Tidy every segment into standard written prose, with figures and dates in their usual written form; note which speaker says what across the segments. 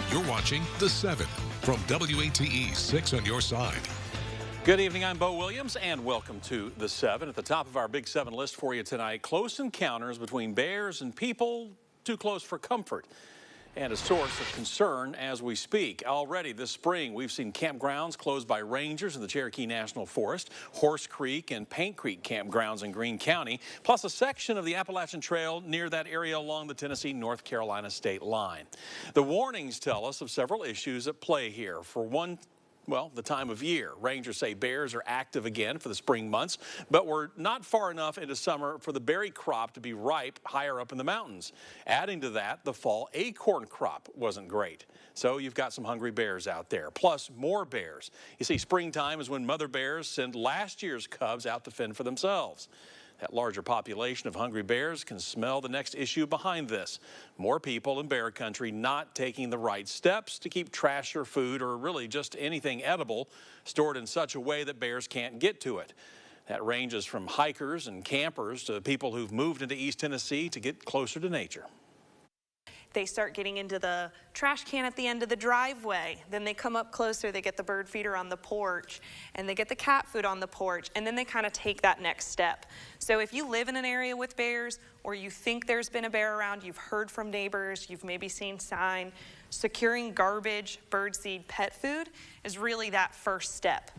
Speaker 1: You're watching The 7 from WATE 6 on your side.
Speaker 2: Good evening, I'm Bo Williams, and welcome to The 7. At the top of our Big 7 list for you tonight, close encounters between bears and people, too close for comfort, and a source of concern as we speak. Already this spring, we've seen campgrounds closed by rangers in the Cherokee National Forest, Horse Creek and Paint Creek campgrounds in Greene County, plus a section of the Appalachian Trail near that area along the Tennessee-North Carolina state line. The warnings tell us of several issues at play here. For one, well, the time of year. Rangers say bears are active again for the spring months, but we're not far enough into summer for the berry crop to be ripe higher up in the mountains. Adding to that, the fall acorn crop wasn't great. So you've got some hungry bears out there, plus more bears. You see, springtime is when mother bears send last year's cubs out to fend for themselves. That larger population of hungry bears can smell the next issue behind this. More people in bear country not taking the right steps to keep trash or food or really just anything edible stored in such a way that bears can't get to it. That ranges from hikers and campers to people who've moved into East Tennessee to get closer to nature.
Speaker 3: They start getting into the trash can at the end of the driveway. Then they come up closer, they get the bird feeder on the porch, and they get the cat food on the porch, and then they kind of take that next step. So if you live in an area with bears, or you think there's been a bear around, you've heard from neighbors, you've maybe seen sign, securing garbage, birdseed, pet food is really that first step.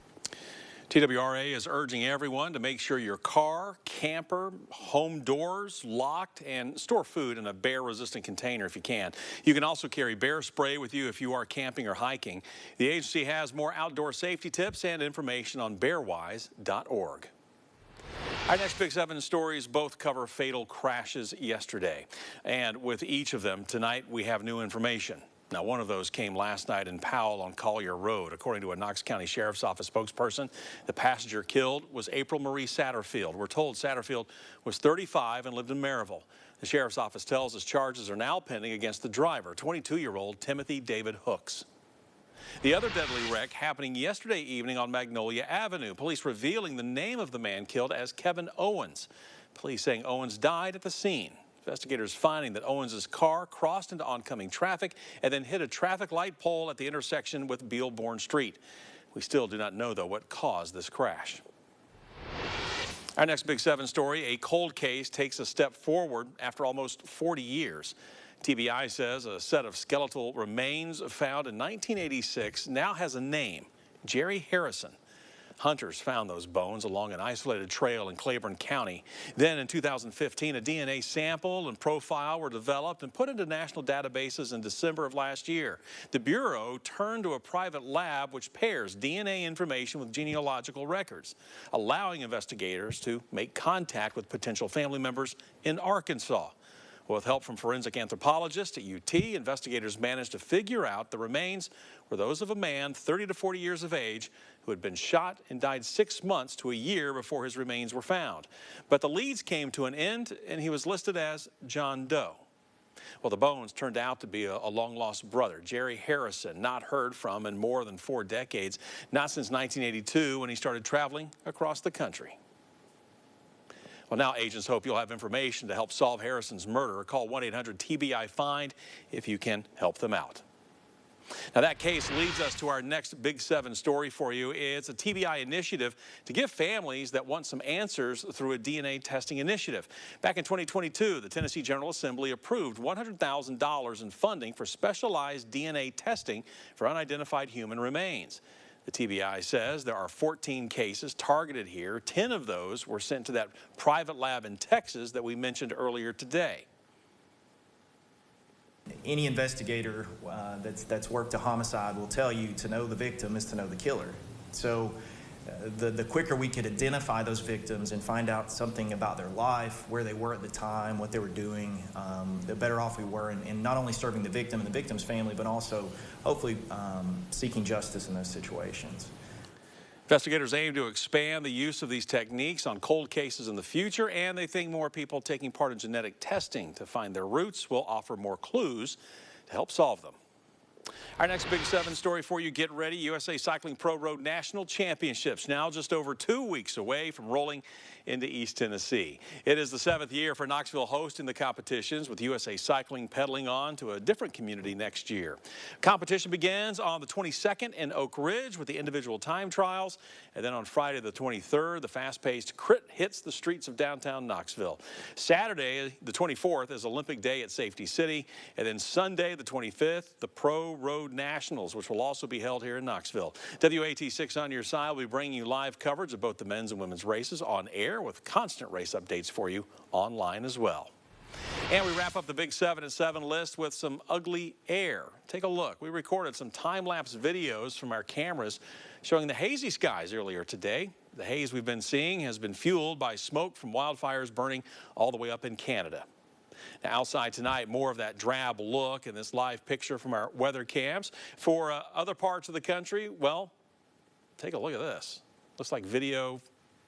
Speaker 2: TWRA is urging everyone to make sure your car, camper, home doors locked and store food in a bear-resistant container if you can. You can also carry bear spray with you if you are camping or hiking. The agency has more outdoor safety tips and information on bearwise.org. Our next Big 7 stories both cover fatal crashes yesterday. And with each of them, tonight we have new information. Now, one of those came last night in Powell on Collier Road. According to a Knox County Sheriff's Office spokesperson, the passenger killed was April Marie Satterfield. We're told Satterfield was 35 and lived in Maryville. The Sheriff's Office tells us charges are now pending against the driver, 22-year-old Timothy David Hooks. The other deadly wreck happening yesterday evening on Magnolia Avenue. Police revealing the name of the man killed as Kevin Owens. Police saying Owens died at the scene. Investigators finding that Owens' car crossed into oncoming traffic and then hit a traffic light pole at the intersection with Beelborn Street. We still do not know, though, what caused this crash. Our next Big 7 story, a cold case takes a step forward after almost 40 years. TBI says a set of skeletal remains found in 1986 now has a name, Jerry Harrison. Hunters found those bones along an isolated trail in Claiborne County. Then in 2015, a DNA sample and profile were developed and put into national databases in December of last year. The Bureau turned to a private lab which pairs DNA information with genealogical records, allowing investigators to make contact with potential family members in Arkansas. With help from forensic anthropologists at UT, investigators managed to figure out the remains were those of a man 30 to 40 years of age who had been shot and died 6 months to a year before his remains were found. But the leads came to an end and he was listed as John Doe. Well, the bones turned out to be a long-lost brother, Jerry Harrison, not heard from in more than 4 decades, not since 1982 when he started traveling across the country. Well, now agents hope you'll have information to help solve Harrison's murder. Call 1-800-TBI-FIND if you can help them out. Now, that case leads us to our next Big 7 story for you. It's a TBI initiative to give families that want some answers through a DNA testing initiative. Back in 2022, the Tennessee General Assembly approved $100,000 in funding for specialized DNA testing for unidentified human remains. The TBI says there are 14 cases targeted here. 10 of those were sent to that private lab in Texas that we mentioned earlier today.
Speaker 4: Any investigator that's worked a homicide will tell you to know the victim is to know the killer. So the quicker we could identify those victims and find out something about their life, where they were at the time, what they were doing, the better off we were in not only serving the victim and the victim's family, but also hopefully seeking justice in those situations.
Speaker 2: Investigators aim to expand the use of these techniques on cold cases in the future, and they think more people taking part in genetic testing to find their roots will offer more clues to help solve them. Our next Big 7 story for you. Get ready. USA Cycling Pro Road National Championships now just over 2 weeks away from rolling into East Tennessee. It is the 7th year for Knoxville hosting the competitions, with USA Cycling pedaling on to a different community next year. Competition begins on the 22nd in Oak Ridge with the individual time trials, and then on Friday the 23rd, the fast-paced crit hits the streets of downtown Knoxville. Saturday the 24th is Olympic Day at Safety City, and then Sunday the 25th, the Pro Road Nationals, which will also be held here in Knoxville. WAT6 on your side will be bringing you live coverage of both the men's and women's races on air, with constant race updates for you online as well. And we wrap up the Big 7 at 7 list with some ugly air. Take a look. We recorded some time-lapse videos from our cameras showing the hazy skies earlier today. The haze we've been seeing has been fueled by smoke from wildfires burning all the way up in Canada. Now, outside tonight, more of that drab look in this live picture from our weather cams. For other parts of the country, well, take a look at this. Looks like video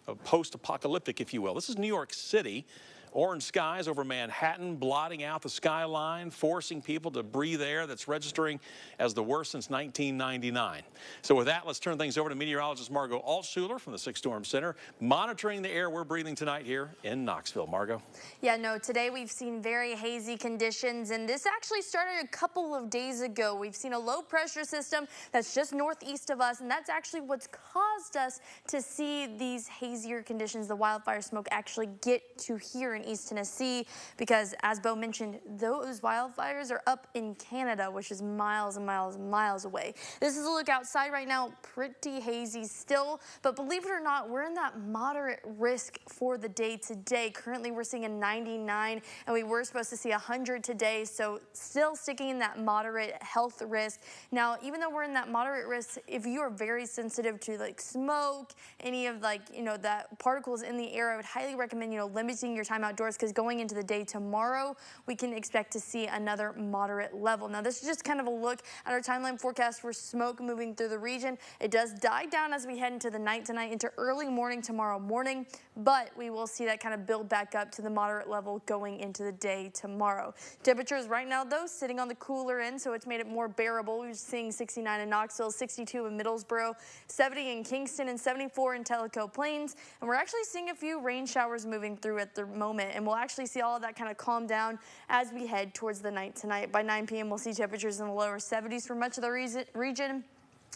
Speaker 2: of post-apocalyptic, if you will. This is New York City. Orange skies over Manhattan, blotting out the skyline, forcing people to breathe air that's registering as the worst since 1999. So with that, let's turn things over to meteorologist Margot Altshuler from the 6 Storm Center, monitoring the air we're breathing tonight here in Knoxville. Margot?
Speaker 5: Yeah, no, today we've seen very hazy conditions, and this actually started a couple of days ago. We've seen a low pressure system that's just northeast of us, and that's actually what's caused us to see these hazier conditions, the wildfire smoke actually get to here in East Tennessee, because as Bo mentioned, those wildfires are up in Canada, which is miles and miles and miles away. This is a look outside right now, pretty hazy still, but believe it or not, we're in that moderate risk for the day today. Currently we're seeing a 99, and we were supposed to see 100 today, so still sticking in that moderate health risk. Now, even though we're in that moderate risk, if you are very sensitive to like smoke, any of like, that particles in the air, I would highly recommend, limiting your time outdoors, because going into the day tomorrow, we can expect to see another moderate level. Now, this is just kind of a look at our timeline forecast for smoke moving through the region. It does die down as we head into the night tonight, into early morning tomorrow morning, but we will see that kind of build back up to the moderate level going into the day tomorrow. Temperatures right now, though, sitting on the cooler end, so it's made it more bearable. We're seeing 69 in Knoxville, 62 in Middlesboro, 70 in Kingston, and 74 in Tellico Plains. And we're actually seeing a few rain showers moving through at the moment, and we'll actually see all of that kind of calm down as we head towards the night tonight. By 9 p.m., we'll see temperatures in the lower 70s for much of the region.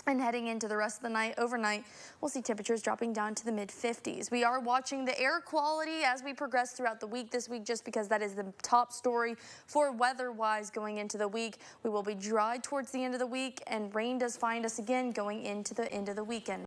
Speaker 5: And heading into the rest of the night, overnight, we'll see temperatures dropping down to the mid-50s. We are watching the air quality as we progress throughout the week this week, just because that is the top story for weather-wise going into the week. We will be dry towards the end of the week, and rain does find us again going into the end of the weekend.